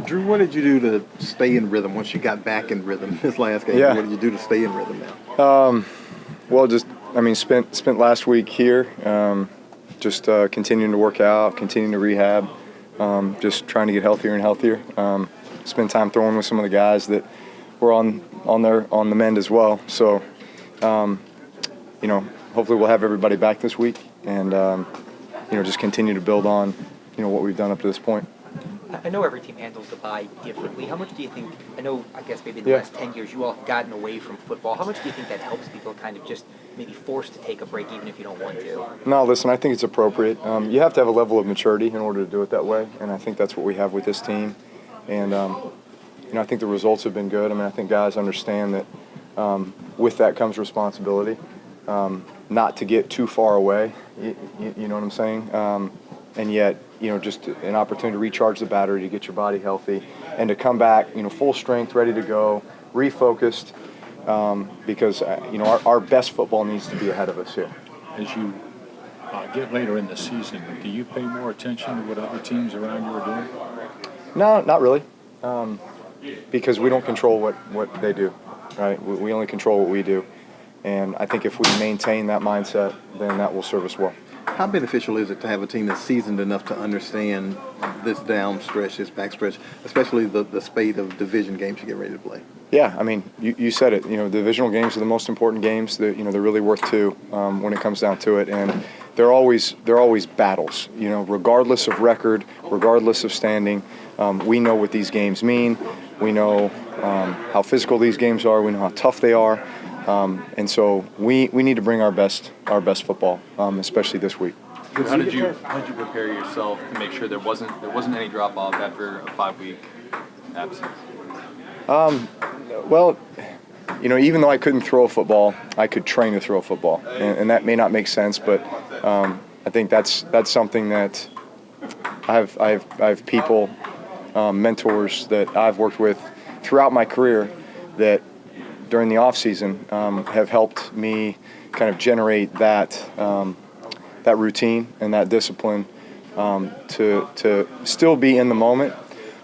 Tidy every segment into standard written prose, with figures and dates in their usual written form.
Drew, what did you do to stay in rhythm once you got back in rhythm this last game? Yeah. What did you do to stay in rhythm now? Well, spent last week here, continuing to work out, continuing to rehab, just trying to get healthier and healthier. Spend time throwing with some of the guys that were on the mend as well. So, hopefully we'll have everybody back this week, and just continue to build on what we've done up to this point. I know every team handles the bye differently. How much do you think, I guess maybe in the last 10 years you all have gotten away from football. How much do you think that helps people kind of just maybe forced to take a break even if you don't want to? No, listen, I think it's appropriate. You have to have a level of maturity in order to do it that way, and I think that's what we have with this team. And, I think the results have been good. I think guys understand that with that comes responsibility, not to get too far away, you know what I'm saying? And yet, just an opportunity to recharge the battery, to get your body healthy, and to come back, full strength, ready to go, refocused, because, our best football needs to be ahead of us here. As you get later in the season, do you pay more attention to what other teams around you are doing? No, not really, because we don't control what they do, right? We only control what we do. And I think if we maintain that mindset, then that will serve us well. How beneficial is it to have a team that's seasoned enough to understand this down stretch, this back stretch, especially the spate of division games you get ready to play? Yeah, you said it. Divisional games are the most important games. They're really worth two when it comes down to it, and they're always battles. Regardless of record, regardless of standing, we know what these games mean. We know how physical these games are. We know how tough they are. And so we need to bring our best football, especially this week. How did you prepare yourself to make sure there wasn't any drop off after a 5-week absence? Well, even though I couldn't throw a football, I could train to throw a football, and that may not make sense, but I think that's something that I have people, mentors that I've worked with throughout my career that during the off season have helped me kind of generate that routine and that discipline to still be in the moment,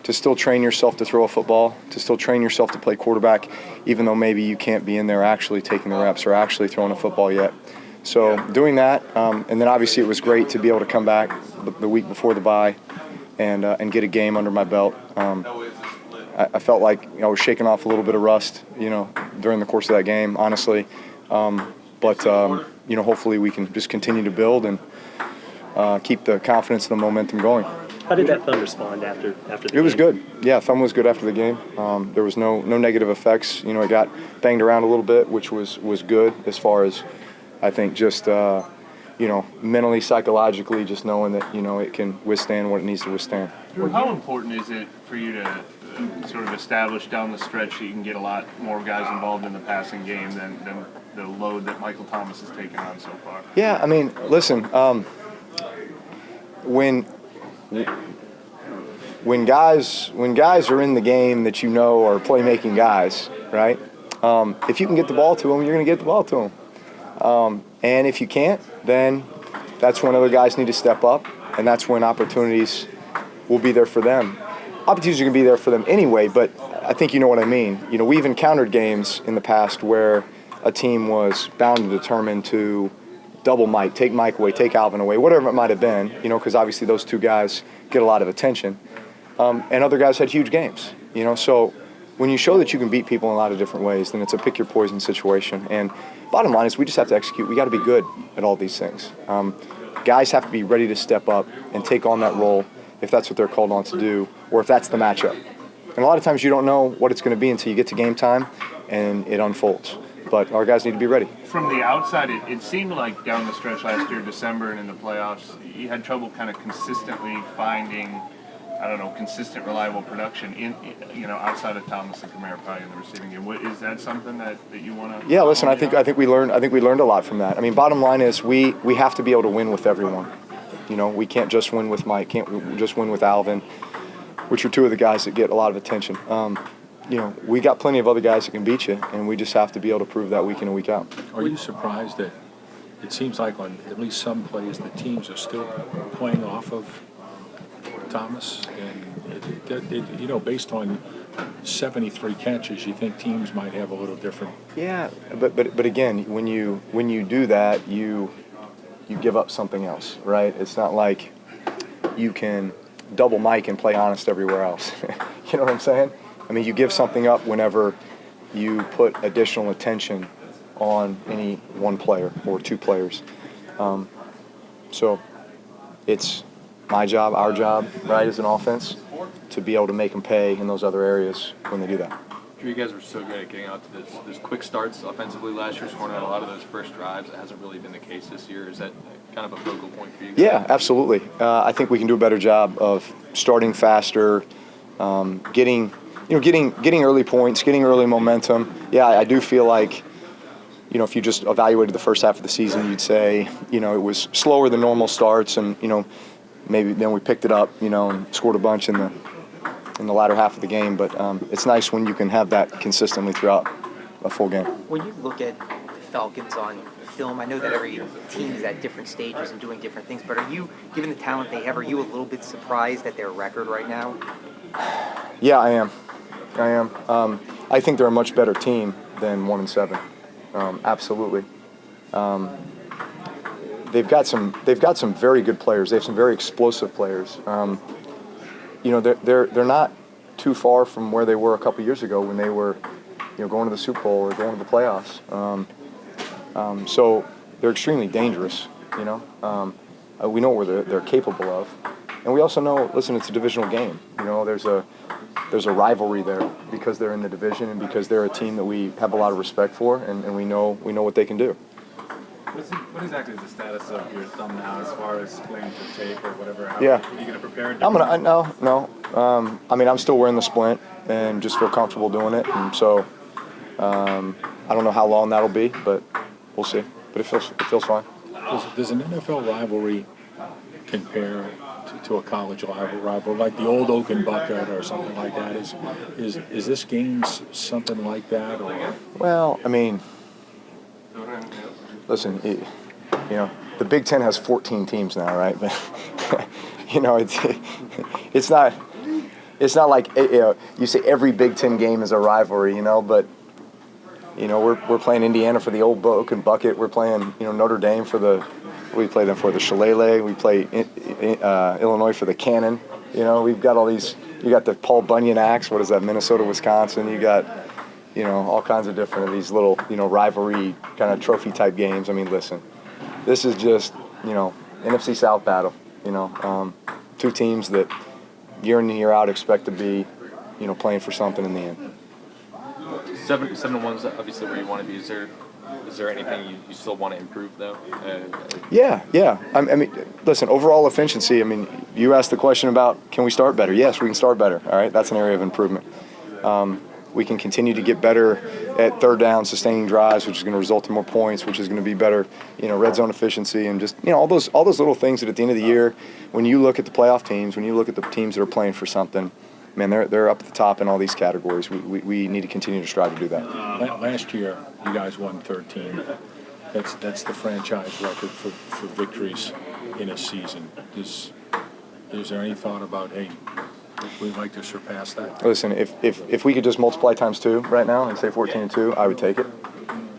to still train yourself to throw a football, to still train yourself to play quarterback, even though maybe you can't be in there actually taking the reps or actually throwing a football yet. So doing that, and then obviously it was great to be able to come back the week before the bye and get a game under my belt. I felt like I was shaking off a little bit of rust, during the course of that game, honestly. But hopefully we can just continue to build and keep the confidence and the momentum going. How did that thumb respond after the game? It was good. Yeah, thumb was good after the game. There was no negative effects. It got banged around a little bit, which was good as far as, I think, just mentally, psychologically, just knowing that it can withstand what it needs to withstand. Drew, how important is it for you to sort of establish down the stretch that you can get a lot more guys involved in the passing game than the load that Michael Thomas has taken on so far? Yeah, listen, when guys are in the game that are playmaking guys, right? If you can get the ball to them, you're going to get the ball to them. And if you can't, then that's when other guys need to step up, and that's when opportunities will be there for them. Opportunities are going to be there for them anyway, but I think you know what I mean. We've encountered games in the past where a team was bound and determined to double Mike, take Mike away, take Alvin away, whatever it might have been, because obviously those two guys get a lot of attention. And other guys had huge games, So when you show that you can beat people in a lot of different ways, then it's a pick your poison situation. And bottom line is we just have to execute. We got to be good at all these things. Guys have to be ready to step up and take on that role if that's what they're called on to do, or if that's the matchup. And a lot of times you don't know what it's going to be until you get to game time and it unfolds. But our guys need to be ready. From the outside, it seemed like down the stretch last year, December and in the playoffs, you had trouble kind of consistently finding, consistent, reliable production outside of Thomas and Kamara probably in the receiving game. Is that something that you want to? Yeah, listen, I think we learned a lot from that. Bottom line is we have to be able to win with everyone. We can't just win with Mike, can't just win with Alvin, which are two of the guys that get a lot of attention. We got plenty of other guys that can beat you, and we just have to be able to prove that week in and week out. Are you surprised that it seems like on at least some plays the teams are still playing off of Thomas? And you know, based on 73 catches, you think teams might have a little different. Yeah, but again, when you do that, you give up something else, right? It's not like you can double Mike and play honest everywhere else. You know what I'm saying? I mean, you give something up whenever you put additional attention on any one player or two players. So it's my job, our job, right, as an offense, to be able to make them pay in those other areas when they do that. Drew, you guys were so good at getting out to this quick starts offensively last year, scoring out a lot of those first drives. It hasn't really been the case this year. Is that kind of a focal point for you guys? Yeah, absolutely. I think we can do a better job of starting faster, getting early points, getting early momentum. Yeah, I do feel like, you know, if you just evaluated the first half of the season, you'd say, you know, it was slower than normal starts, and, you know, maybe then we picked it up, you know, and scored a bunch in the latter half of the game. But it's nice when you can have that consistently throughout a full game. When you look at the Falcons on film, I know that every team is at different stages and doing different things, but are you, given the talent they have, are you a little bit surprised at their record right now? Yeah, I am. I think they're a much better team than 1-7. Absolutely. They've got some very good players. They have some very explosive players. You know, they're not too far from where they were a couple years ago when they were, you know, going to the Super Bowl or going to the playoffs. So they're extremely dangerous. You know, we know what they're capable of, and we also know. Listen, it's a divisional game. You know, there's a rivalry there because they're in the division and because they're a team that we have a lot of respect for, and we know what they can do. What exactly is the status of your thumb now, as far as playing for tape or whatever? Yeah. Are you going to prepare? No. I mean, I'm still wearing the splint and just feel comfortable doing it, and so I don't know how long that'll be, but we'll see. But it feels fine. Does an NFL rivalry compare to a college rivalry, like the old Oak and Bucket or something like that? Is this game something like that, or? Well, I mean, listen, you know, the Big Ten has 14 teams now, right? But you know, it's not like, you know, you say every Big Ten game is a rivalry, you know. But you know, we're playing Indiana for the old Oak and Bucket. We're playing, you know, Notre Dame for the. We play them for the Shillelagh. We play Illinois for the Cannon. You know, we've got all these. You got the Paul Bunyan Axe. What is that? Minnesota, Wisconsin. You got, you know, all kinds of different of these little, you know, rivalry kind of trophy type games. I mean, listen, this is just, you know, NFC South battle. You know, two teams that year in and year out expect to be, you know, playing for something in the end. 7-1's obviously where you want to be. Is there anything you still want to improve though? Yeah. I mean, listen, overall efficiency. I mean, you asked the question about can we start better? Yes, we can start better. All right, that's an area of improvement. We can continue to get better at third down, sustaining drives, which is going to result in more points, which is going to be better, you know, red zone efficiency, and just, you know, all those little things that at the end of the year, when you look at the playoff teams, when you look at the teams that are playing for something, man, they're up at the top in all these categories. We need to continue to strive to do that. Last year, you guys won 13. That's the franchise record for victories in a season. Is there any thought about, hey, we'd like to surpass that? Listen, if we could just multiply times 2 right now and say 14-2, I would take it.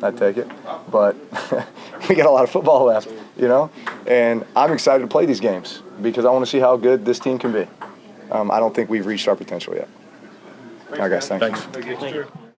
I'd take it. But we got a lot of football left, you know? And I'm excited to play these games because I want to see how good this team can be. I don't think we've reached our potential yet. All right, guys, thanks. Thanks.